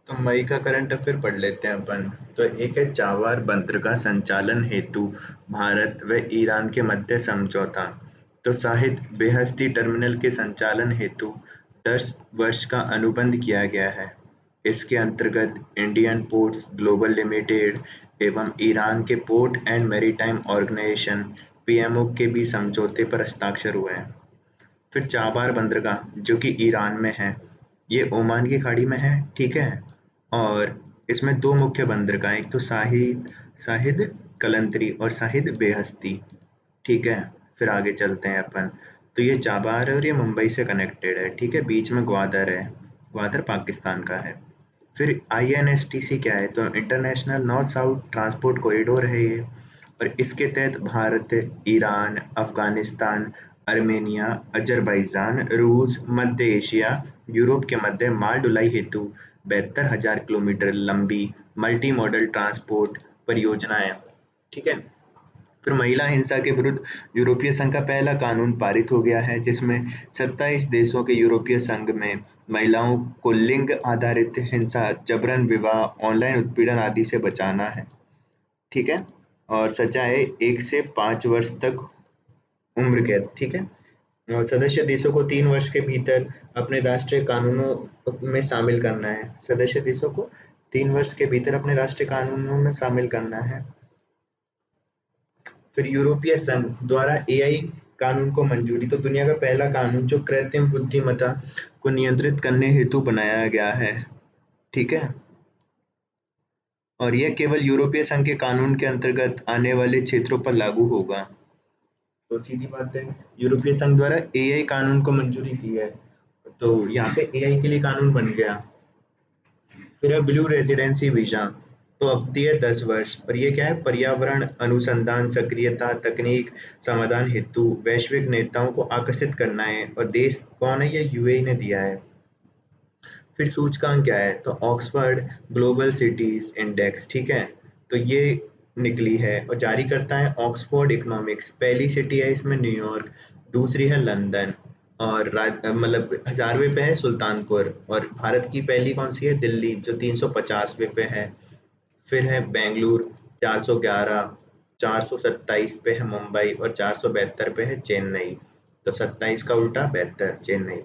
तो मई का current affair पढ़ लेते हैं अपन। तो एक है चाबार बंदरगाह संचालन हेतु भारत व ईरान के मध्य समझौता। तो शाहिद बेहस्ती टर्मिनल के संचालन हेतु 10 वर्ष का अनुबंध किया गया है। इसके अंतर्गत इंडियन पोर्ट्स ग्लोबल लिमिटेड एवं ईरान के port and maritime organisation PMO के बीच समझौते पर हस्ताक्षर हुए हैं। फिर चाबार बंदरगाह जो कि ईरान में है, ये ओमान की खाड़ी में है, ठीक है। और इसमें दो मुख्य बंदरगाह, एक तो शाहिद शाहिद कलंतरी और शाहिद बेहस्ती, ठीक है। फिर आगे चलते हैं अपन। तो ये चाबार है और ये मुंबई से कनेक्टेड है, ठीक है। बीच में ग्वादर है, ग्वादर पाकिस्तान का है। फिर आईएनएसटीसी क्या है, तो international north south transport corridor है ये। और इसके तहत Bharat, Iran, Afghanistan, Armenia, Azerbaijan, रूस, मध्य एशिया, यूरोप के मध्य माल ढुलाई हेतु 72,000 किलोमीटर लंबी मल्टी मॉडल ट्रांसपोर्ट परियोजना है, ठीक है। फिर महिला हिंसा के विरुद्ध यूरोपीय संघ का पहला कानून पारित हो गया है, जिसमें 27 देशों के यूरोपीय संघ में महिलाओं को लिंग आधारित हिंसा, जबरन विवाह, ऑनलाइन उत्पीड़न आदि से बचाना है, ठीक है। और सजा है 1 से 5 वर्ष तक उम्र कैद, ठीक है। और सदस्य देशों को 3 वर्ष के भीतर अपने राष्ट्रीय कानूनों में शामिल करना है। सदस्य देशों को 3 वर्ष के भीतर अपने राष्ट्रीय कानूनों में शामिल करना है। फिर यूरोपीय संघ द्वारा एआई कानून को मंजूरी। तो दुनिया का पहला कानून जो कृत्रिम बुद्धिमत्ता को नियंत्रित करने हेतु बनाया गया है, ठीक है। और यह केवल यूरोपीय संघ के कानून के अंतर्गत आने वाले क्षेत्रों पर लागू होगा। तो सीधी बात है, यूरोपीय संघ द्वारा एआई कानून को मंजूरी दी है, तो यहाँ पे एआई के लिए कानून बन गया। फिर है ब्लू रेजिडेंसी वीजा। तो अवधि है 10 वर्ष, और ये क्या है, पर्यावरण अनुसंधान, सक्रियता, तकनीक समाधान हेतु वैश्विक नेताओं को आकर्षित करना है। और देश कौन है, ये यूएई ने दिया है। फिर सूचकांक क्या है, तो ऑक्सफर्ड ग्लोबल सिटीज इंडेक्स, ठीक है। तो ये निकली है और जारी करता है ऑक्सफोर्ड इकोनॉमिक्स। पहली सिटी है इसमें न्यूयॉर्क, दूसरी है लंदन, और मतलब 1000वें पे है सुल्तानपुर। और भारत की पहली कौन सी है, दिल्ली, जो 350वें पे है। फिर है बेंगलुरु 411, 427 पे है मुंबई, और 472 पे है चेन्नई। तो 27 का उल्टा 72, चेन्नई।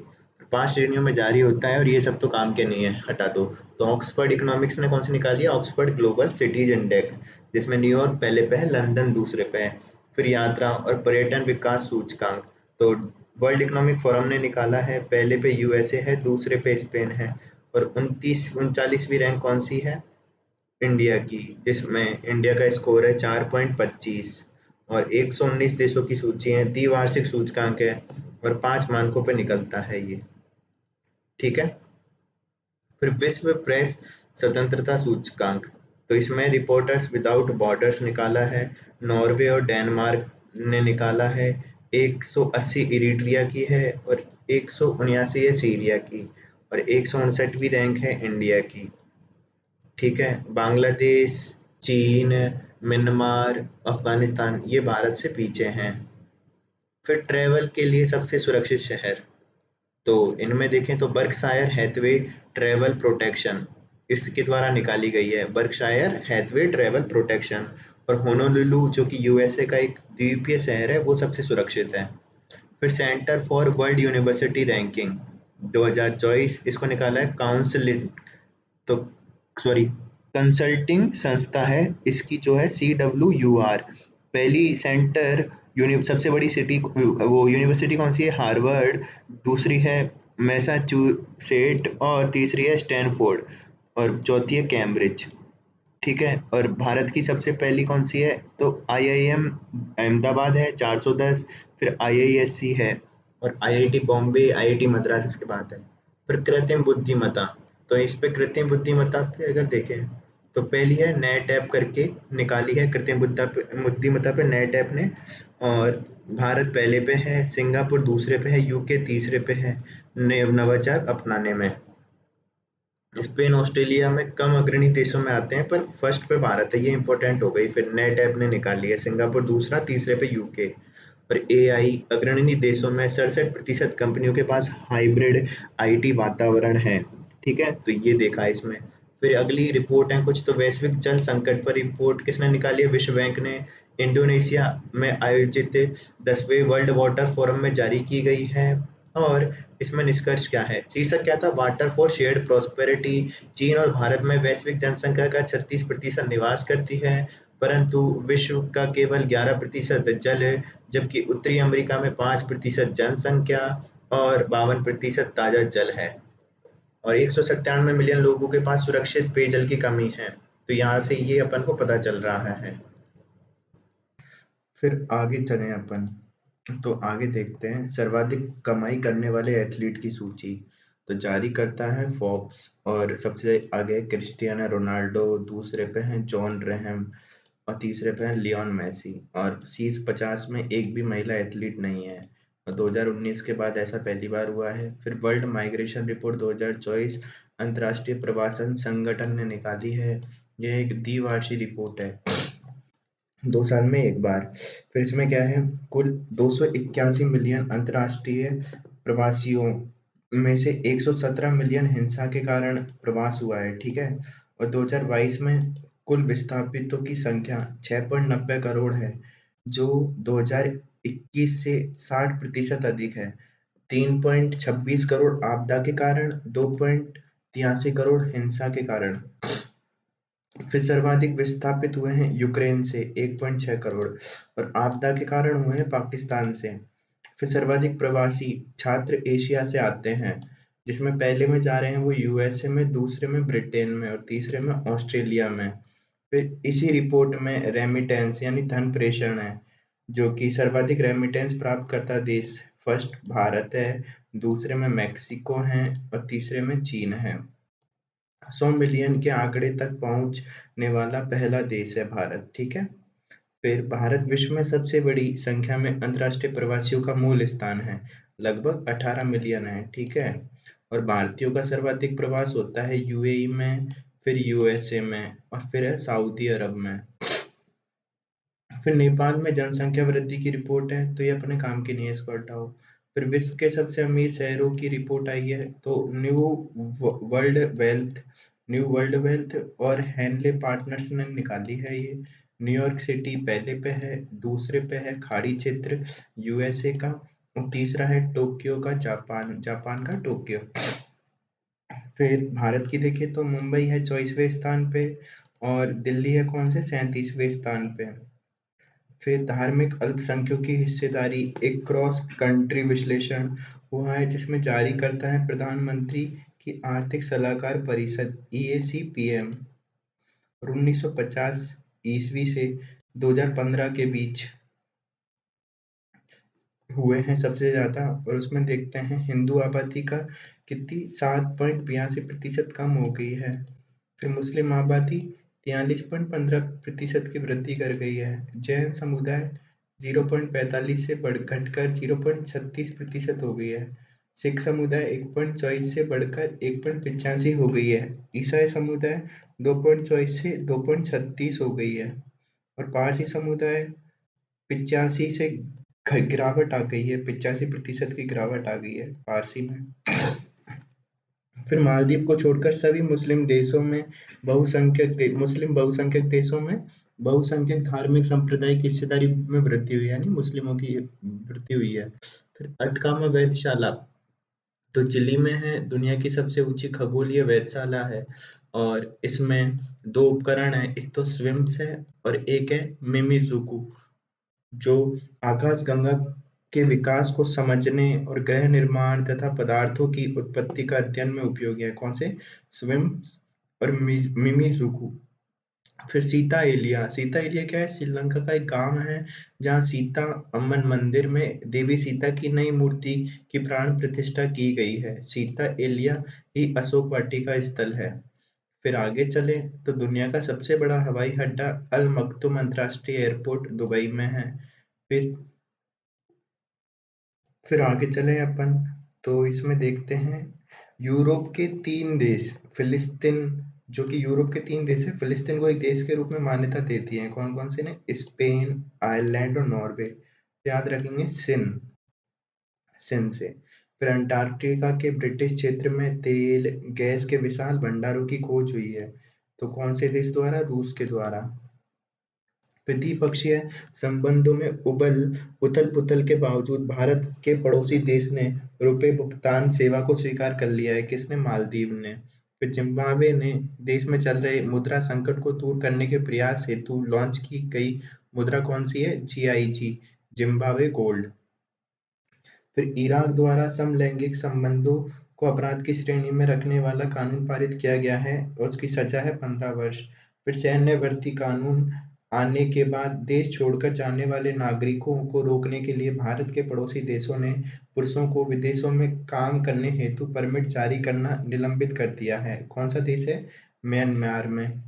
5 श्रेणियों में जारी होता है, और ये सब तो काम के नहीं है, हटा दो। तो ऑक्सफर्ड इकोनॉमिक्स ने कौन सी निकाली है, ऑक्सफर्ड ग्लोबल सिटीज इंडेक्स, जिसमें न्यूयॉर्क पहले पे है, लंदन दूसरे पे है। फिर यात्रा और पर्यटन विकास सूचकांक, तो वर्ल्ड इकोनॉमिक फोरम ने निकाला है, पहले पे यूएसए है, दूसरे पे स्पेन है। और 39वीं रैंक कौन सी है, इंडिया की, जिसमें इंडिया का स्कोर है 4.25। और 119 देशों की सूची है, द्विवार्षिक सूचकांक है, और 5 मानकों पर निकलता है ये, ठीक है। फिर विश्व प्रेस स्वतंत्रता सूचकांक, तो इसमें रिपोर्टर्स विदाउट बॉर्डर्स निकाला है, नॉर्वे और डेनमार्क ने निकाला है, 180 इरिट्रिया की है, और 179 है सीरिया की, और 159वीं रैंक है इंडिया की, ठीक है। बांग्लादेश, चीन, म्यांमार, अफगानिस्तान ये भारत से पीछे हैं। फिर ट्रेवल के लिए सबसे सुरक्षित शहर, तो इनमें देखें तो बर्कशायर हैथवे ट्रेवल प्रोटेक्शन इसके द्वारा निकाली गई है, बर्कशायर हैथवे ट्रेवल प्रोटेक्शन। और होनोलुलु जो कि यूएसए का एक द्वीपीय शहर है, वो सबसे सुरक्षित है। फिर centre for world university ranking 2024, इसको निकाला है काउंसिल, तो सॉरी कंसल्टिंग संस्था है इसकी, जो है CWUR। पहली सेंटर सबसे बड़ी सिटी वो यूनिवर्सिटी कौन सी है, हार्वर्ड, दूसरी है मैसाचुसेट, और तीसरी है स्टैनफोर्ड, और चौथी है कैम्ब्रिज, ठीक है। और भारत की सबसे पहली कौन सी है, तो IIM अहमदाबाद है 410। फिर IISc है, और IIT बॉम्बे, IIT मद्रास इसके बाद है। फिर कृत्रिम बुद्धिमत्ता, तो इस पे कृत्रिम बुद्धिमत्ता पे अगर देखें, तो पहली है नेट ऐप करके निकाली है, कृत्रिम बुद्धिमत्ता पे नेट ऐप ने। और भारत पहले पे है, सिंगापुर दूसरे पे है, यूके तीसरे पे है नवाचार अपनाने में। स्पेन ऑस्ट्रेलिया में कम अग्रणी देशों में आते हैं, पर फर्स्ट पे भारत है, ये इंपॉर्टेंट हो गई। फिर नेट ऐप ने निकाल लिया, सिंगापुर दूसरा, तीसरे पे यूके। और एआई अग्रणी देशों में 67% कंपनियों के पास हाइब्रिड आईटी वातावरण है, ठीक है। तो ये देखा है इसमें। फिर अगली रिपोर्ट है कुछ, तो वैश्विक जल संकट पर रिपोर्ट किसने निकाली है? विश्व बैंक ने इंडोनेशिया में आयोजित 10वें वर्ल्ड वाटर फोरम में जारी की गई है। और इसमें निष्कर्ष क्या है? शीर्षक क्या था? Water for shared prosperity. चीन और भारत में वैश्विक जनसंख्या का 36% निवास करती है, परंतु विश्व का केवल 11% जल है, जबकि उत्तरी अमेरिका में 5% जनसंख्या और 52% ताजा जल है, और 197 मिलियन लोगों के पास सुरक्षित पेयजल की कमी है। तो यहाँ से ये अपन को पता चल रहा है। फिर आगे चलें अपन, तो आगे देखते हैं सर्वाधिक कमाई करने वाले एथलीट की सूची। तो जारी करता है फोर्ब्स, और सबसे आगे क्रिस्टियानो रोनाल्डो, दूसरे पे हैं जॉन रेहम, और तीसरे पे हैं लियोन मेसी, और शीर्ष 50 में एक भी महिला एथलीट नहीं है, और 2019 के बाद ऐसा पहली बार हुआ है। फिर वर्ल्ड माइग्रेशन रिपोर्ट 2024 अंतर्राष्ट्रीय प्रवासन संगठन ने निकाली है। यह एक द्विवार्षिक रिपोर्ट है, 2 साल में एक बार। फिर इसमें क्या है, कुल 281 मिलियन अंतर्राष्ट्रीय प्रवासियों में से 117 मिलियन हिंसा के कारण प्रवास हुआ है, ठीक है। और 2022 में कुल विस्थापितों की संख्या 6.90 करोड़ है, जो 2021 से 60% अधिक है। 3.26 करोड़ आपदा के कारण, 2.83 करोड़ हिंसा के कारण। फिर सर्वाधिक विस्थापित हुए हैं यूक्रेन से 1.6 करोड़, और आपदा के कारण हुए हैं पाकिस्तान से। फिर सर्वाधिक प्रवासी छात्र एशिया से आते हैं, जिसमें पहले में जा रहे हैं वो यूएसए में, दूसरे में ब्रिटेन में, और तीसरे में ऑस्ट्रेलिया में। फिर इसी रिपोर्ट में रेमिटेंस यानी धन प्रेषण है, जो कि सर्वाधिक रेमिटेंस प्राप्त करता देश फर्स्ट भारत है, दूसरे में मैक्सिको है, और तीसरे में चीन है। 100 मिलियन के आंकड़े तक पहुंचने वाला पहला देश है भारत, ठीक है। फिर भारत विश्व में सबसे बड़ी संख्या में अंतर्राष्ट्रीय प्रवासियों का मूल स्थान है, लगभग 18 मिलियन है, ठीक है। और भारतीयों का सर्वाधिक प्रवास होता है यूएई में, फिर यूएसए में, और फिर है सऊदी अरब में। फिर नेपाल में जनसंख्या वृद्धि की रिपोर्ट है, तो ये अपने काम की नहीं है, इसको हटाओ। फिर विश्व के सबसे अमीर शहरों की रिपोर्ट आई है, तो world wealth new world wealth और हेनले पार्टनर्स ने निकाली है ये। न्यूयॉर्क सिटी पहले पे है, दूसरे पे है खाड़ी क्षेत्र यूएसए का, और तीसरा है टोक्यो का, जापान जापान का टोक्यो। फिर भारत की देखें तो मुंबई है 24वें स्थान पे, और दिल्ली है कौन से 37वें स्थान पे। फिर धार्मिक अल्पसंख्यकों की हिस्सेदारी, एक क्रॉस कंट्री विश्लेषण हुआ है, जिसमें जारी करता है प्रधानमंत्री की आर्थिक सलाहकार परिषद EAC-PM, और 1950 ईस्वी से 2015 के बीच हुए हैं सबसे ज्यादा। और उसमें देखते हैं हिंदू आबादी का कितनी 7.82% कम हो गई है। फिर मुस्लिम आबादी 43.15% की वृद्धि कर गई है। जैन समुदाय 0.45 से घटकर 0.36% हो गई है। सिख समुदाय 1.24 से बढ़कर 1.85 हो गई है। ईसाई समुदाय 2.24 से 2.36 हो गई है। और पारसी समुदाय 85 से गिरावट आ गई है, 85% की गिरावट आ गई है पारसी में। फिर मालदीव को छोड़कर सभी मुस्लिम देशों में मुस्लिम बहुसंख्यक देशों में बहुसंख्यक धार्मिक संप्रदाय की हिस्सेदारी में वृद्धि हुई है, यानी मुस्लिमों की वृद्धि हुई है। फिर अटकामा वेधशाला तो चिली में है, दुनिया की सबसे ऊंची खगोलीय वेधशाला है, और इसमें दो उपकरण है, एक तो स्विम्स है और एक है मिमीजुकू, जो आकाशगंगा के विकास को समझने और ग्रह निर्माण तथा पदार्थों की उत्पत्ति का अध्ययन में उपयोगी है। कौन से? स्विम्स और मिमीजुकू। फिर सीता एलिया क्या है? श्रीलंका का एक गांव है, जहां सीता अम्मन मंदिर में देवी सीता की नई मूर्ति की प्राण प्रतिष्ठा की गई है। सीता एलिया ही अशोक वाटिका स्थल है। फिर आगे चले तो दुनिया का सबसे बड़ा हवाई अड्डा अल मक्तुम अंतरराष्ट्रीय एयरपोर्ट दुबई में है। फिर फिर आगे चले अपन, तो इसमें देखते हैं यूरोप के 3 देश फिलिस्तीन, जो कि यूरोप के 3 देश है, फिलिस्तीन को एक देश के रूप में मान्यता देती हैं। कौन कौन से ने? स्पेन, आयरलैंड और नॉर्वे। याद रखेंगे सिन सिन से। फिर अंटार्कटिका के ब्रिटिश क्षेत्र में तेल गैस के विशाल भंडारों की खोज हुई है। तो कौन से देश द्वारा? रूस के द्वारा। द्विपक्षीय संबंधों में उथल-पुथल के बावजूद भारत के पड़ोसी देश ने रुपए भुगतान सेवा को स्वीकार कर लिया है। किसने? मालदीव ने। फिर जिम्बाब्वे ने देश में चल रहे मुद्रा संकट को दूर करने के प्रयास हेतु लॉन्च की गई मुद्रा कौन सी है? GIG, Zimbabwe gold. फिर इराक द्वारा समलैंगिक संबंधों को अपराध की श्रेणी में रखने वाला कानून पारित किया गया है और उसकी सजा है 15 वर्ष। फिर सैन्य भर्ती कानून आने के बाद देश छोड़कर जाने वाले नागरिकों को रोकने के लिए भारत के पड़ोसी देशों ने पुरुषों को विदेशों में काम करने हेतु परमिट जारी करना निलंबित कर दिया है। कौन सा देश है? म्यांमार में।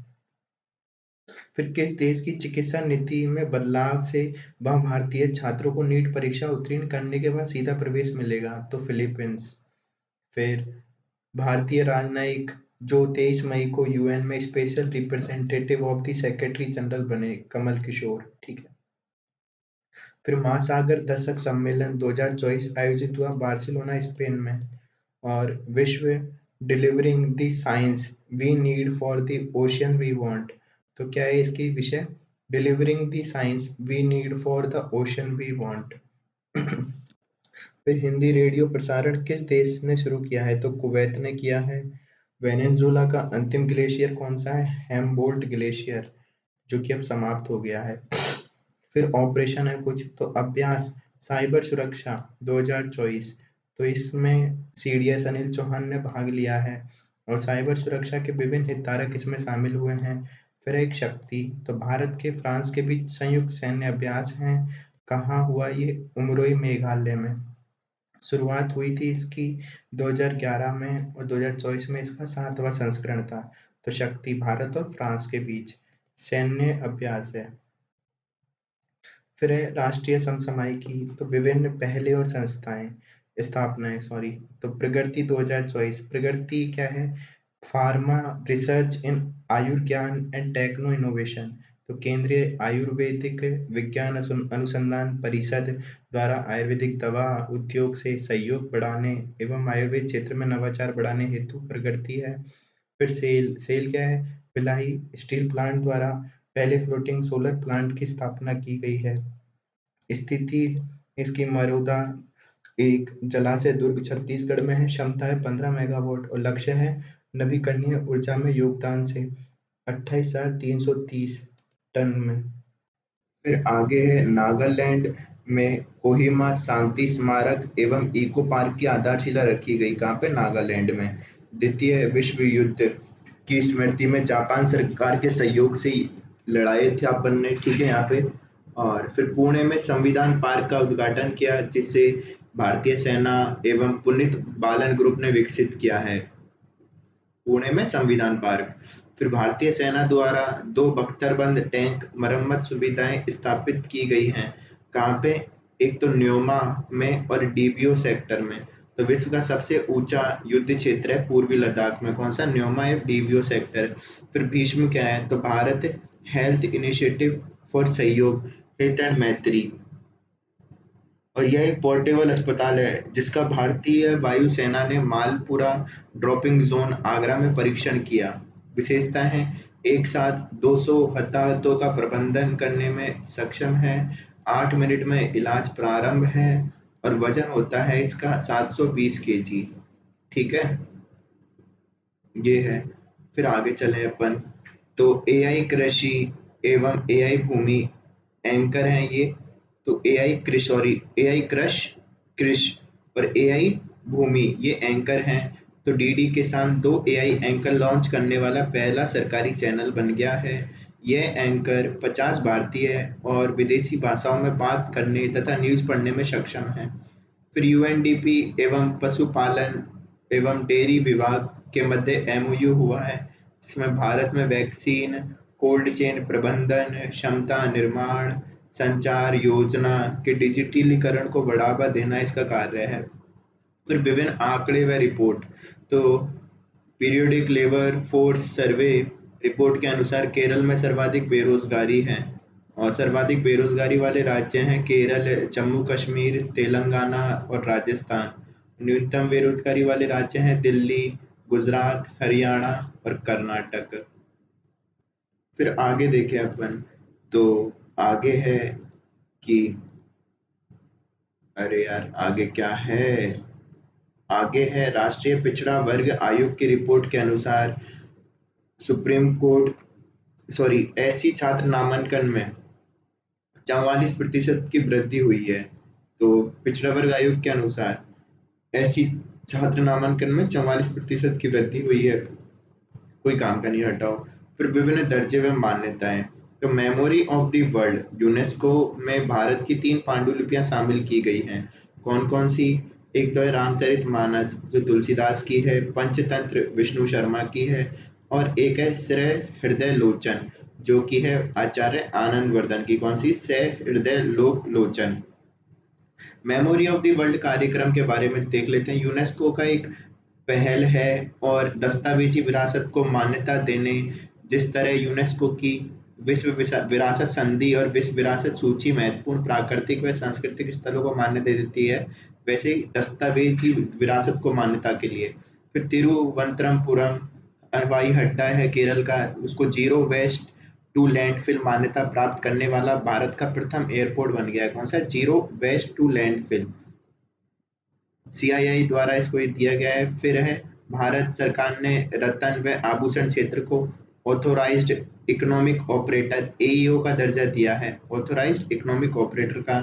फिर किस देश की चिकित्सा नीति में बदलाव से वहां भारतीय छात्रों को नीट परीक्षा उत्तीर्ण करने के बाद सीधा प्रवेश मिलेगा? तो फिलीपींस। फिर भारतीय राजनयिक जो 23 मई को यूएन में special representative of the secretary general बने? कमल किशोर। ठीक है। फिर महासागर दशक सम्मेलन 2024 आयोजित हुआ बार्सिलोना, स्पेन में। और विश्व delivering the science we need for the ocean we want. तो क्या है इसकी विषय? Delivering the science we need for the ocean we want. फिर हिंदी रेडियो प्रसारण किस देश ने शुरू किया है? तो कुवैत ने किया है। वेनेजुएला का अंतिम ग्लेशियर कौन सा है? हैम्बोल्ट ग्लेशियर, जो कि अब समाप्त हो गया है। फिर ऑपरेशन है कुछ, तो अभ्यास साइबर सुरक्षा 2024, तो इसमें CDS अनिल चौहान ने भाग लिया है और साइबर सुरक्षा के विभिन्न हितधारक इसमें शामिल हुए हैं। फिर एक शक्ति, तो भारत के फ्रांस के बीच संयुक्त सैन्य अभ्यास है। कहाँ हुआ ये? उमरोई, मेघालय में। शुरुआत हुई थी इसकी 2011 में और 2024 में इसका 7वां संस्करण था। तो शक्ति भारत और फ्रांस के बीच सैन्य अभ्यास है। फिर है राष्ट्रीय समसामयिकी, तो विभिन्न पहले और स्थापनाएं तो प्रगति 2024। प्रगति क्या है? Pharma research in Ayurgyan and techno innovation, तो केंद्रीय आयुर्वेदिक विज्ञान अनुसंधान परिषद द्वारा आयुर्वेदिक दवा उद्योग से सहयोग बढ़ाने एवं आयुर्वेद क्षेत्र में नवाचार बढ़ाने हेतु प्रगति है। फिर सेल क्या है? भिलाई स्टील प्लांट द्वारा पहले फ्लोटिंग सोलर प्लांट की स्थापना की गई है। स्थिति इसकी मरोदा एक जलाशय दुर्ग छत्तीसगढ़ में है। क्षमता है 15 मेगावाट और लक्ष्य है नवीकरणीय ऊर्जा में योगदान से 28,330 टन में। फिर आगे है नागालैंड में कोहिमा शांति स्मारक एवं इको पार्क की आधारशिला रखी गई। कहाँ पे? नागालैंड में। द्वितीय विश्व युद्ध की स्मृति में जापान सरकार के सहयोग से लड़ाई थी अपन ने, ठीक है यहाँ पे। और फिर पुणे में संविधान पार्क का उद्घाटन किया जिसे भारतीय सेना एवं पुनीत बालन ग्रुप ने विकसित किया है। पुणे में संविधान पार्क। फिर भारतीय सेना द्वारा 2 बख्तरबंद टैंक मरम्मत सुविधाएं स्थापित की गई हैं। कहाँ पे? एक तो न्योमा में और डीबीओ सेक्टर में। तो विश्व का सबसे ऊंचा युद्ध क्षेत्र है पूर्वी लद्दाख में। कौन सा? न्योमा या डीबीओ सेक्टर। फिर भीष्म क्या है? तो भारत हेल्थ इनिशिएटिव फॉर सहयोग, हिट एंड मैत्री, और यह एक पोर्टेबल अस्पताल है जिसका भारतीय वायुसेना ने मालपुरा ड्रॉपिंग जोन आगरा में परीक्षण किया। विशेषता है एक साथ 200 हताहतों का प्रबंधन करने में सक्षम है। 8 मिनट में इलाज प्रारंभ है और वजन होता है इसका 720 kg। ठीक है, ये है। फिर आगे चले अपन, तो एआई कृषि एवं एआई भूमि एंकर हैं ये। तो एआई कृषि और एआई कृषि और एआई भूमि ये एंकर हैं। तो डीडी किसान 2 एआई एंकर लॉन्च करने वाला पहला सरकारी चैनल बन गया है। यह एंकर 50 भारतीय और विदेशी भाषाओं में बात करने तथा न्यूज़ पढ़ने में सक्षम है। फिर यूएनडीपी एवं पशुपालन एवं डेयरी विभाग के मध्य एमओयू हुआ है जिसमें भारत में वैक्सीन, कोल्ड चेन प्रबंधन, क्षमता निर्माण, संचार योजना के डिजिटलीकरण को बढ़ावा देना इसका कार्य है। फिर विभिन्न आंकड़े व रिपोर्ट, तो periodic labour force survey report के अनुसार केरल में सर्वाधिक बेरोजगारी है और सर्वाधिक बेरोजगारी वाले राज्य हैं केरल, जम्मू कश्मीर, तेलंगाना और राजस्थान। न्यूनतम बेरोजगारी वाले राज्य हैं दिल्ली, गुजरात, हरियाणा और कर्नाटक। फिर आगे देखें अपन, तो आगे है कि अरे यार आगे क्या है, आगे है राष्ट्रीय पिछड़ा वर्ग आयोग की रिपोर्ट के अनुसार सुप्रीम कोर्ट सॉरी ऐसी छात्र नामांकन में 44% की वृद्धि हुई है। तो पिछड़ा वर्ग आयोग के अनुसार ऐसी छात्र नामांकन में 44% की वृद्धि हुई है, कोई काम का नहीं हटाओ। फिर विभिन्न दर्जे व मान्यताएं, तो memory of the world UNESCO में भारत की 3 पांडुलिपियां शामिल की गई हैं। कौन कौन सी? एक तो है रामचरितमानस जो तुलसीदास की है, पंचतंत्र विष्णु शर्मा की है, और एक है श्रेय हृदय लोचन जो कि है आचार्य आनंद वर्धन की। कौन सी? श्रेय हृदय लोक लोचन। मेमोरी ऑफ द वर्ल्ड कार्यक्रम के बारे में देख लेते हैं। यूनेस्को का एक पहल है और दस्तावेजी विरासत को मान्यता देने, जिस तरह यूनेस्को की विरासत संधि और विश्व विरासत सूची महत्वपूर्ण प्राकृतिक व सांस्कृतिक स्थलों को मान्यता देती है, वैसे ही दस्तावेजी विरासत को मान्यता के लिए। फिर तिरुवनंतपुरम हवाई अड्डा है केरल का, उसको जीरो वेस्ट टू लैंडफिल मान्यता प्राप्त करने वाला भारत का प्रथम एयरपोर्ट बन गया है। कौन सा? Zero waste to landfill, CII द्वारा इसको ये दिया गया है। फिर है भारत सरकार ने रत्न व आभूषण क्षेत्र को ऑथोराइज्ड इकोनॉमिक ऑपरेटर एईओ का दर्जा दिया है, ऑथोराइज्ड इकोनॉमिक ऑपरेटर का।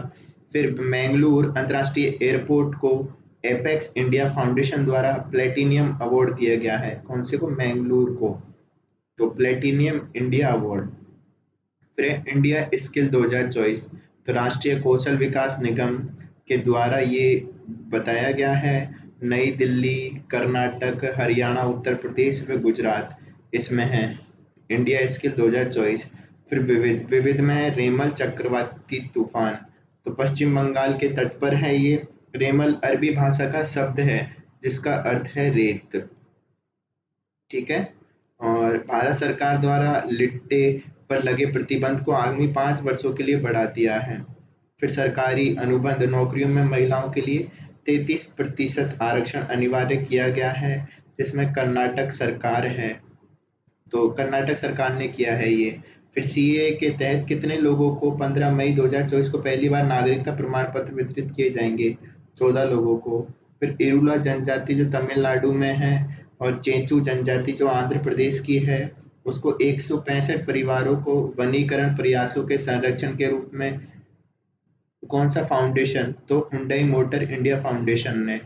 फिर मैंगलोर अंतर्राष्ट्रीय एयरपोर्ट को एपेक्स इंडिया फाउंडेशन द्वारा प्लेटिनियम अवार्ड दिया गया है। कौन से को? मैंगलोर को। तो प्लेटिनियम इंडिया अवार्ड। फिर इंडिया स्किल 2024, तो राष्ट्रीय कौशल विकास निगम के द्वारा ये बताया गया है। नई दिल्ली, कर्नाटक, हरियाणा, उत्तर प्रदेश व गुजरात इसमें है इंडिया स्किल 2024। फिर विविध विविध में है रेमल चक्रवाती तूफान, तो पश्चिम बंगाल के तट पर है ये। रेमल अरबी भाषा का शब्द है जिसका अर्थ है रेत। ठीक है। और भारत सरकार द्वारा लिट्टे पर लगे प्रतिबंध को आगामी 5 वर्षों के लिए बढ़ा दिया है। फिर सरकारी अनुबंध नौकरियों में महिलाओं के लिए 33% आरक्षण अनिवार्य किया गया है, जिसमें कर्नाटक सरकार है। तो कर्नाटक सरकार ने किया है ये। फिर सीए के तहत कितने लोगों को 15 मई 2024 को पहली बार नागरिकता प्रमाण पत्र वितरित किए जाएंगे? 14 लोगों को। फिर इरुला जनजाति जो तमिलनाडु में है और चेंचू जनजाति जो आंध्र प्रदेश की है, उसको 165 परिवारों को वनीकरण प्रयासों के संरक्षण के रूप में कौन सा फाउंडेशन? तो हुंडई मोटर इंडिया फाउंडेशन ने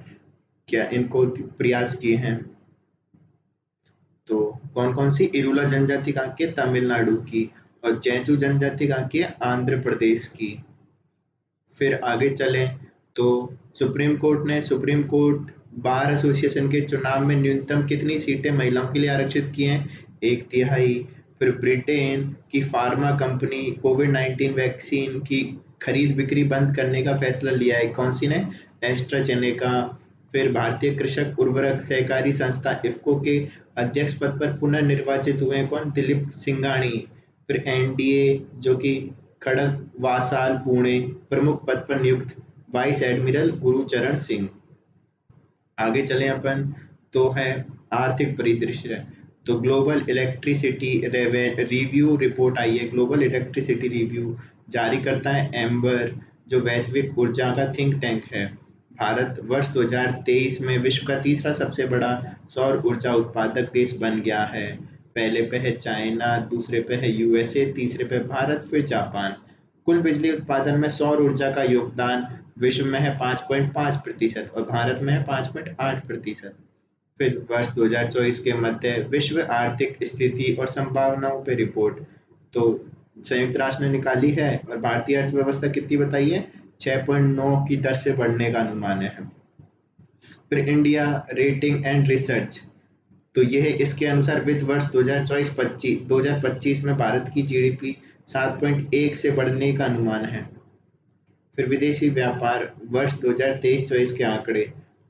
क्या इनको प्रयास किए हैं। तो कौन कौन सी? इरुला जनजाति कहाँ की? तमिलनाडु की। और चैंचू जनजाति कहाँ की है? आंध्र प्रदेश की। फिर आगे चलें तो सुप्रीम कोर्ट बार एसोसिएशन के चुनाव में न्यूनतम कितनी सीटें महिलाओं के लिए आरक्षित की हैं? 1/3। फिर ब्रिटेन की फार्मा कंपनी कोविड-19 वैक्सीन की खरीद बिक्री बंद करने का फैसला लिया है। कौन सी ने? एस्ट्राजेनेका। फिर भारतीय कृषक उर्वरक सहकारी संस्था इफ्को के अध्यक्ष पद पर पुनर्निर्वाचित हुए हैं कौन? दिलीप सिंघानी। फिर एनडीए जो कि खड़ग वासाल पुणे प्रमुख पद पर नियुक्त वाइस एडमिरल गुरुचरण सिंह। आगे चलें अपन, तो है आर्थिक परिदृश्य। तो ग्लोबल इलेक्ट्रिसिटी रिव्यू रिपोर्ट आई है, ग्लोबल इलेक्ट्रिसिटी रिव्यू जारी करता है एम्बर जो वैश्विक ऊर्जा का थिंक टैंक है। भारत वर्ष 2023 में विश्व का तीसरा सबसे बड़ा सौर ऊर्जा उत्पादक देश बन गया है। पहले पे है चाइना, दूसरे पे है यूएसए, तीसरे पे भारत, फिर जापान। कुल बिजली उत्पादन में सौर ऊर्जा का योगदान विश्व में है 5.5% और भारत में है 5.8%। फिर वर्ष 2024 के मध्य विश्व आर्थिक स्थिति और संभावनाओं पर रिपोर्ट तो संयुक्त राष्ट्र ने निकाली है और भारतीय अर्थव्यवस्था कितनी बताई है? 6.9 की दर से बढ़ने का अनुमान है। फिर इंडिया रेटिंग एंड रिसर्च, तो यह इसके अनुसार वित्त वर्ष 2024-25 में भारत की जीडीपी 7.1 से बढ़ने का अनुमान है। फिर विदेशी व्यापार वर्ष 2023-24 के आंकड़े,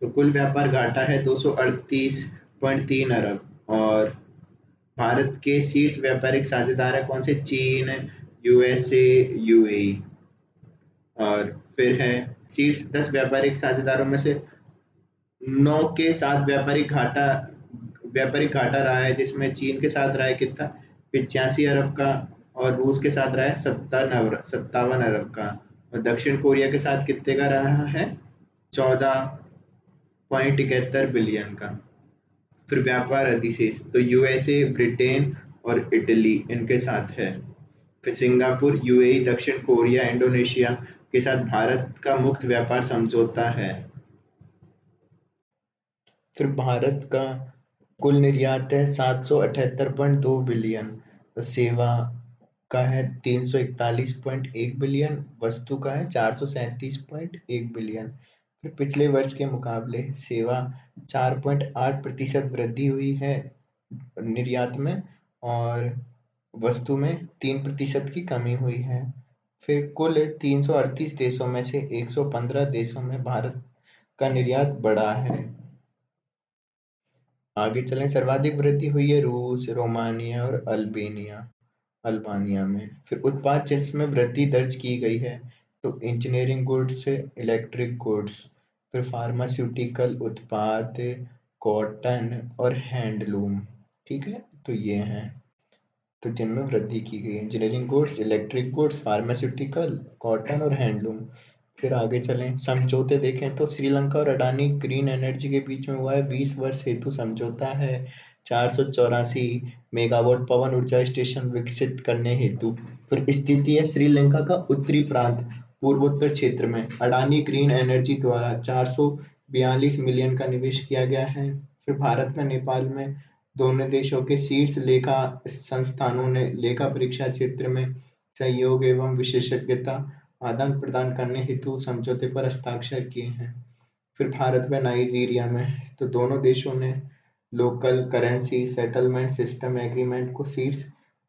तो कुल व्यापार घाटा है 238.3 अरब और भारत के शीर्ष व्यापारिक साझेदार है कौन से? चीन, यूएसए, यूएई। और फिर है शीर्ष 10 व्यापारिक साझेदारों में से 9 के साथ व्यापारिक घाटा रहा है, जिसमें चीन के साथ रहा है कितना, 85 अरब का, और रूस के साथ रहा है 57 अरब का, और दक्षिण कोरिया के साथ कितने का रहा है, 14.71 बिलियन का। फिर व्यापार अधिशेष तो यूएसए, ब्रिटेन और इटली इनके साथ है। फिर सिंगापुर, यूएई, दक्षिण कोरिया, इंडोनेशिया के साथ भारत का मुक्त व्यापार समझौता है। फिर भारत का कुल निर्यात है 778.2 बिलियन, सेवा का है 341.1 बिलियन, वस्तु का है 437.1 बिलियन। फिर पिछले वर्ष के मुकाबले सेवा 4.8% वृद्धि हुई है निर्यात में, और वस्तु में 3% की कमी हुई है। फिर कुल 338 देशों में से 115 देशों में भारत का निर्यात बढ़ा है। आगे चलें, सर्वाधिक वृद्धि हुई है रूस, रोमानिया और अल्बानिया में। फिर उत्पाद क्षेत्र में वृद्धि दर्ज की गई है, तो इंजीनियरिंग गुड्स, इलेक्ट्रिक गुड्स, फिर फार्मास्यूटिकल उत्पाद, कॉटन और हैंडलूम। ठीक है, तो ये हैं तो जिनमें वृद्धि की गई है, engineering goods, electric goods, pharmaceutical, cotton और हैंडलूम। फिर आगे चलें, समझौते देखें तो श्रीलंका और अडानी ग्रीन एनर्जी के बीच में हुआ है 20 वर्ष हेतु समझौता है 484 मेगावाट पवन ऊर्जा स्टेशन विकसित करने हेतु। फिर स्थिति है श्रीलंका का उत्तरी प्रांत पूर्वोत्तर क्षेत्र में अडानी ग्रीन एनर्जी द्वारा 442 मिलियन का निवेश किया गया है। फिर भारत में नेपाल में दोनों देशों के शीर्ष लेखा संस्थानों ने लेखा परीक्षा क्षेत्र में सहयोग एवं विशेषज्ञता आदान प्रदान करने हेतु समझौते पर हस्ताक्षर किए हैं। फिर भारत व नाइजीरिया में तो दोनों देशों ने local currency settlement system agreement को शीर्ष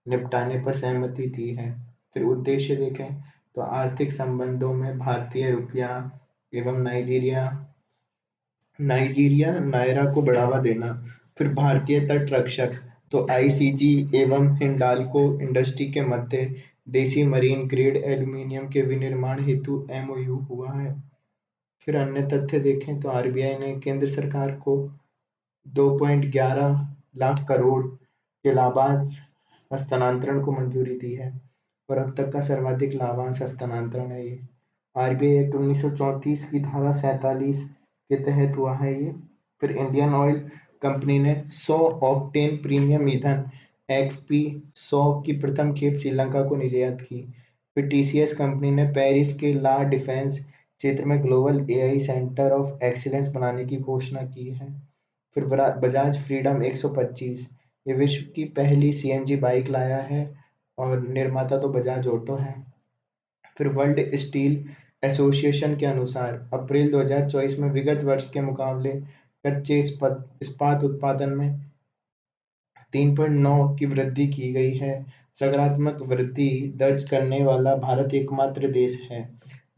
निपटाने पर सहमति दी है। फिर उद्देश्य देखें तो आर्थिक संबंधों में भारतीय रुपया एवं नाइजीरिया नायरा को बढ़ावा देना। फिर भारतीय तट रक्षक तो आईसीजी एवं हिंडाल्को इंडस्ट्री के मध्य देसी मरीन ग्रेड एल्यूमीनियम के विनिर्माण हेतु एमओयू हुआ है। फिर अन्य तथ्य देखें तो आरबीआई ने केंद्र सरकार को 2.11 लाख करोड़ के लाभांश हस्तांतरण को मंजूरी दी है, और अब तक का सर्वाधिक लाभांश हस्तांतरण है ये। आरबीआई एक्ट 1934 की धारा 47 के तहत हुआ है ये। फिर इंडियन ऑयल कंपनी ने 100 ऑक्टेन प्रीमियम ईंधन एक्सपी 100 की प्रथम खेप श्रीलंका को निर्यात की। फिर टीसीएस कंपनी ने पेरिस के ला डिफेंस क्षेत्र में global AI centre of excellence बनाने की घोषणा की है। फिर बजाज फ्रीडम 125 ये विश्व की पहली सीएनजी बाइक लाया है, और निर्माता तो बजाज ऑटो है। फिर वर्ल्ड स्टील एसोसिएशन के अनुसार अप्रैल 2024 में विगत वर्ष के मुकाबले कच्चे इस्पात उत्पादन में 3.9 की वृद्धि की गई है। सकारात्मक वृद्धि दर्ज करने वाला भारत एकमात्र देश है।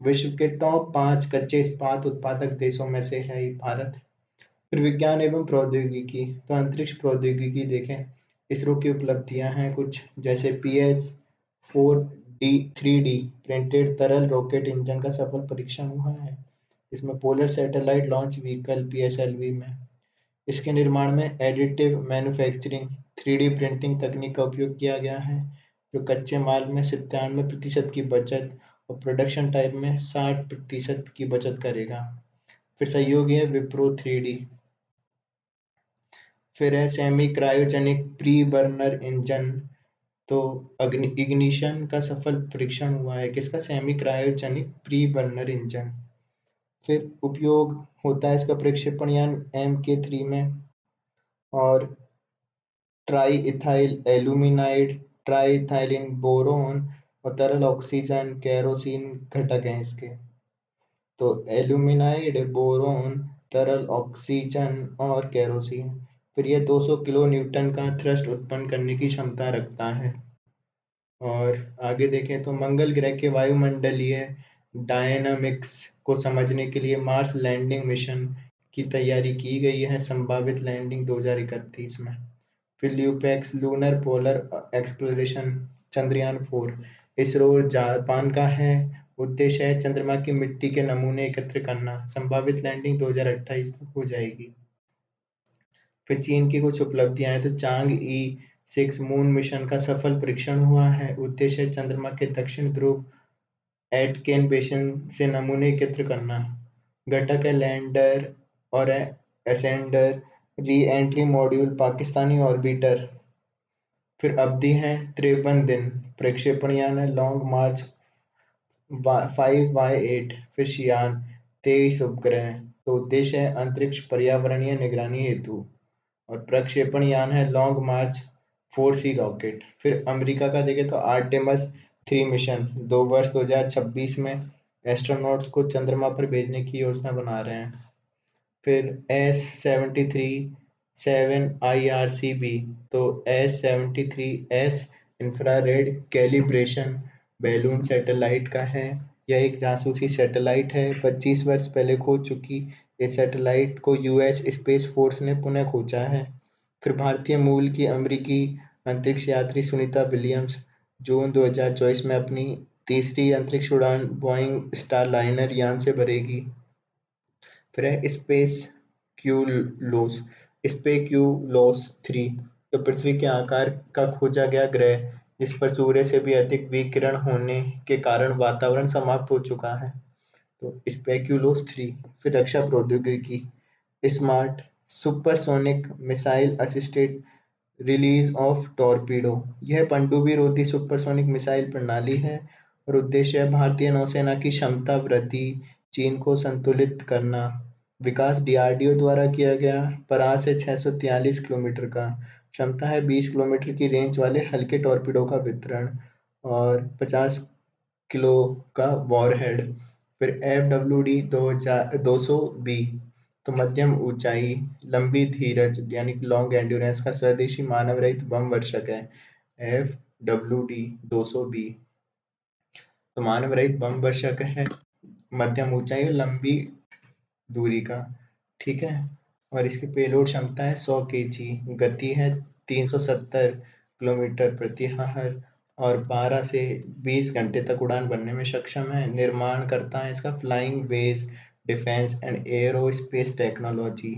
विश्व के टॉप 5 कच्चे इस्पात उत्पादक देशों में से है भारत। फिर विज्ञान एवं प्रौद्योगिकी तो अंतरिक्ष प्रौद्योगिकी देखें, इसरो की उपलब्धियां हैं कुछ, जैसे PS4D 3D प्रिंटेड तरल रॉकेट इंजन का सफल परीक्षण हुआ है। इसमें polar satellite launch vehicle PSLV में इसके निर्माण में एडिटिव मैन्युफैक्चरिंग 3D प्रिंटिंग तकनीक का उपयोग किया गया है, जो कच्चे माल में 97% की बचत और प्रोडक्शन टाइम में 60% की बचत करेगा। फिर सहयोगी है विप्रो 3D। फिर है semi cryogenic pre burner engine, तो इग्निशन का सफल परीक्षण हुआ है किसका, semi cryogenic pre burner engine. फिर उपयोग होता है इसका प्रक्षेपण यान MK3 में, और triethyl aluminide, triethylene boron और तरल ऑक्सीजन केरोसिन घटक हैं इसके। तो एल्यूमिनाइड, बोरोन, तरल ऑक्सीजन और केरोसिन। फिर यह 200 किलो न्यूटन का थ्रस्ट उत्पन्न करने की क्षमता रखता है। और आगे देखें तो मंगल ग्रह के वायुमंडलीय डायनामिक्स को समझने के लिए मार्स लैंडिंग मिशन की तैयारी की गई है, संभावित लैंडिंग 2031 में। फिर LUPEX lunar polar exploration Chandrayaan 4 ISRO और जापान का है, उद्देश्य है चंद्रमा की मिट्टी के नमूने एकत्र करना। संभावित लैंडिंग 2028 तक हो जाएगी। फिर चीन की कुछ उपलब्धियां हैं तो चांग ई 6 मून मिशन का सफल परीक्षण हुआ है। उद्देश्य है चंद्रमा के दक्षिण ध्रुव एटकेन बेसिन से नमूने एकत्र करना। घटक है लैंडर और ascender re entry module Pakistani orbiter. फिर अवधि है 53 दिन। प्रक्षेपण यान है लॉन्ग मार्च 5Y8। फिर शियान 23 उपग्रह। तो उद्देश्य है अंतरिक्ष पर्यावरणीय निगरानी हेतु। और प्रक्षेपण यान है लॉन्ग मार्च 4C रॉकेट। फिर अमेरिका का देखें तो आर्टेमस 3 मिशन 2 वर्ष 2026 में एस्ट्रोनॉट्स को चंद्रमा पर भेजने की योजना बना रहे हैं। फिर S73-7 IRCB। तो S73 infrared calibration balloon satellite का है। यह एक जासूसी सैटेलाइट है। 25 वर्ष पहले खो चुकी इस सैटेलाइट को यूएस स्पेस फोर्स ने पुनः खोजा है। फिर भारतीय मूल की अमेरिकी अंतरिक्ष यात्री सुनीता विलियम्स जून 2024 में अपनी तीसरी अंतरिक्ष उड़ान बोइंग स्टारलाइनर यान से भरेगी। फिर है स्पेक्यूलोस 3। तो पृथ्वी के आकार का खोजा गया ग्रह जिस पर सूर्य से भी अधिक विकिरण होने के कारण वातावरण समाप्त हो चुका है। तो स्पेक्यूलोस 3। फिर रक्षा प्रौद्योगिकी smart supersonic missile assisted release of torpedo. यह पनडुब्बी रोधी सुपरसोनिक मिसाइल प्रणाली है और उद्देश्य है भारतीय नौसेना की क्षमता वृद्धि, चीन को संतुलित करना। विकास डीआरडीओ द्वारा किया गया। परास है 643 किलोमीटर का। क्षमता है 20 किलोमीटर की रेंज वाले हल्के टॉर्पीडो का वितरण और 50 किलो का वॉरहेड। फिर FWD-200B। तो मध्यम ऊंचाई लंबी धीरज यानी कि लॉन्ग एंड्योरेंस का स्वदेशी मानव रहित बम वर्षक है। FWD-200B तो मानव रहित बम वर्षक है, मध्यम ऊंचाई और लंबी दूरी का। ठीक है। और इसकी पेलोड क्षमता है 100 kg। गति है 370 किलोमीटर प्रति आवर और 12 से 20 घंटे तक उड़ान भरने में सक्षम है। निर्माण करता है इसका flying wedge defence and aerospace technology.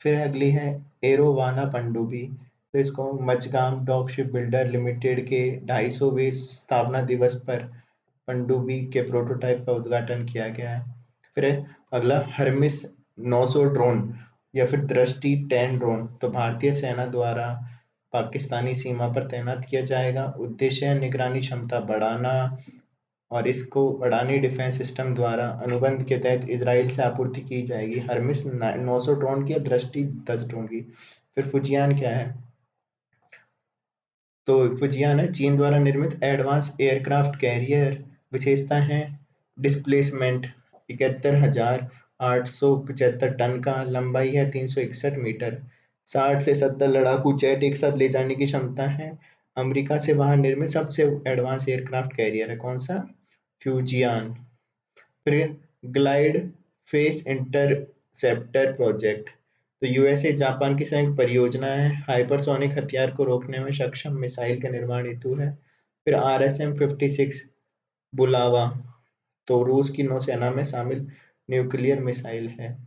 फिर अगली है एरोवाना पनडुब्बी। तो इसको Mazagon dock ship builder limited के 250वें स्थापना दिवस पर पनडुब्बी के प्रोटोटाइप का उद्घाटन किया गया है। फिर अगला हर्मिस 900 ड्रोन या फिर दृष्टि 10 ड्रोन। तो भारतीय सेना द्वारा पाकिस्तानी सीमा पर तैनात किया जाएगा। उद्देश्य है निगरानी क्षमता बढ़ाना और इसको अडानी डिफेंस सिस्टम द्वारा अनुबंध के तहत इसराइल से आपूर्ति की जाएगी। हर्मिस 900 ड्रोन की, दृष्टि 10 ड्रोन की। फिर फुजियान क्या है? तो फुजियान है चीन द्वारा निर्मित एडवांस एयरक्राफ्ट कैरियर। विशेषता है डिस्प्लेसमेंट 71,875 टन का, लंबाई है 361 मीटर, 60 से 70 लड़ाकू जेट एक साथ ले जाने की क्षमता है। अमेरिका से बाहर निर्मित सबसे एडवांस एयरक्राफ्ट कैरियर है। कौन सा? फ्यूजियान। फिर ग्लाइड फेस इंटरसेप्टर प्रोजेक्ट। तो यूएसए जापान की संयुक्त परियोजना है। हाइपरसोनिक हथियार को रोकने में सक्षम मिसाइल के निर्माण हेतु है। फिर RSM-56 बुलावा तो रूस की नौसेना में शामिल न्यूक्लियर मिसाइल है।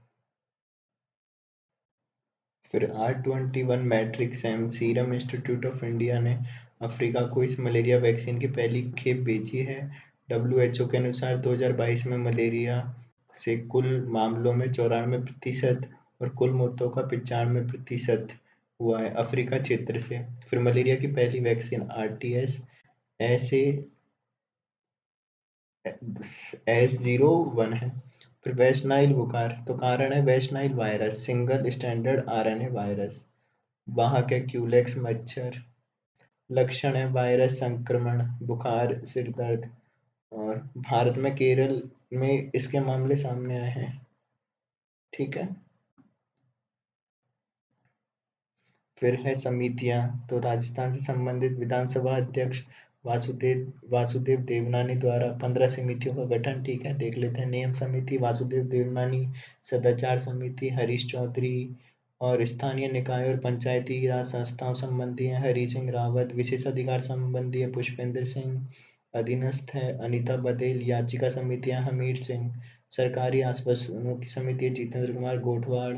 फिर R21 मैट्रिक्स-M। सीरम इंस्टीट्यूट ऑफ इंडिया ने अफ्रीका को इस मलेरिया वैक्सीन की पहली खेप भेजी है। WHO के अनुसार 2022 में मलेरिया से कुल मामलों में 94% और कुल मौतों का 95% हुआ है अफ्रीका क्षेत्र से। फिर मलेरिया की पहली वैक्सीन RTS S01 है। फिर वेस्ट नाइल बुखार तो कारण है West Nile virus, single standard RNA virus. वाहक है क्यूलेक्स मच्छर। लक्षण है वायरस संक्रमण, बुखार, सिर दर्द। और भारत में केरल में इसके मामले सामने आए हैं। ठीक है। फिर है समितियां तो राजस्थान से संबंधित विधानसभा अध्यक्ष वासुदेव देवनानी द्वारा 15 समितियों का गठन। ठीक है, देख लेते हैं। नियम समिति वासुदेव देवनानी, सदाचार समिति हरीश चौधरी और स्थानीय निकाय और पंचायती राज संस्थाओं संबंधी है हरी सिंह रावत, विशेषाधिकार संबंधी है पुष्पेंद्र सिंह, अधीनस्थ है अनीता बदेल। याचिका समितियां हमीर सिंह। सरकारी आश्वासनों की समिति है जितेंद्र कुमार गोठवाड़।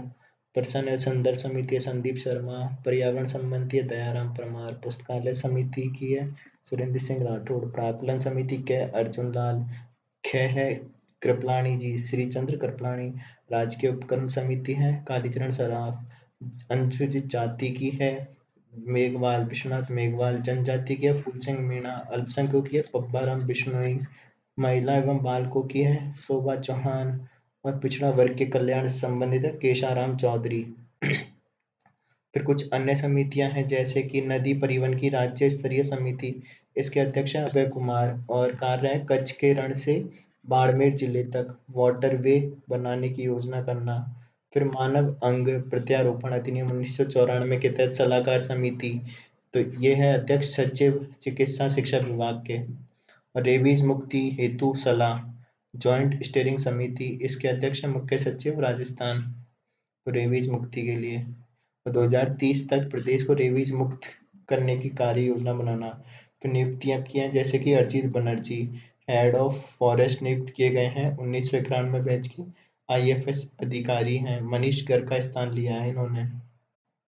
प्रश्न संदर्भ समिति है संदीप शर्मा। पर्यावरण संबंधी है दयाराम परमार। पुस्तकालय समिति की है सुरेंद्र सिंह राठौड़। प्राकलन समिति के अर्जुन लाल। ख है कृपलानी जी श्रीचंद्र कृपलानी। राजकीय उपक्रम समिति है कालीचरण सराफ। अनुसूचित जाति की है मेघवाल विश्वनाथ मेघवाल। जनजाति की है फूल सिंह मीणा। अल्पसंख्यकों की है पब्बाराम बिश्नोई। महिला एवं बालकों की है शोभा चौहान। और पिछड़ा वर्ग के कल्याण से संबंधित है केशाराम चौधरी। फिर कुछ अन्य समितियां हैं जैसे कि नदी परिवहन की राज्य स्तरीय समिति। इसके अध्यक्ष हैं अभय कुमार और कार्य है कच्छ के रण से बाड़मेर जिले तक वाटरवे बनाने की योजना करना। फिर मानव अंग प्रत्यारोपण अधिनियम 1994 के तहत सलाहकार समिति। तो ये है अध्यक्ष सचिव चिकित्सा शिक्षा विभाग के। और रेबीज मुक्ति हेतु सलाह जॉइंट स्टीयरिंग समिति। इसके अध्यक्ष हैं मुख्य सचिव राजस्थान रेबीज मुक्ति के लिए। 2030 तक प्रदेश को रेबीज मुक्त करने की कार्य योजना बनाना। फिर नियुक्तियां की हैं जैसे कि Arijit Banerjee head of forest नियुक्त किए गए हैं 1991 बैच के IFS अधिकारी हैं। मनीष गर्ग का स्थान लिया है इन्होंने।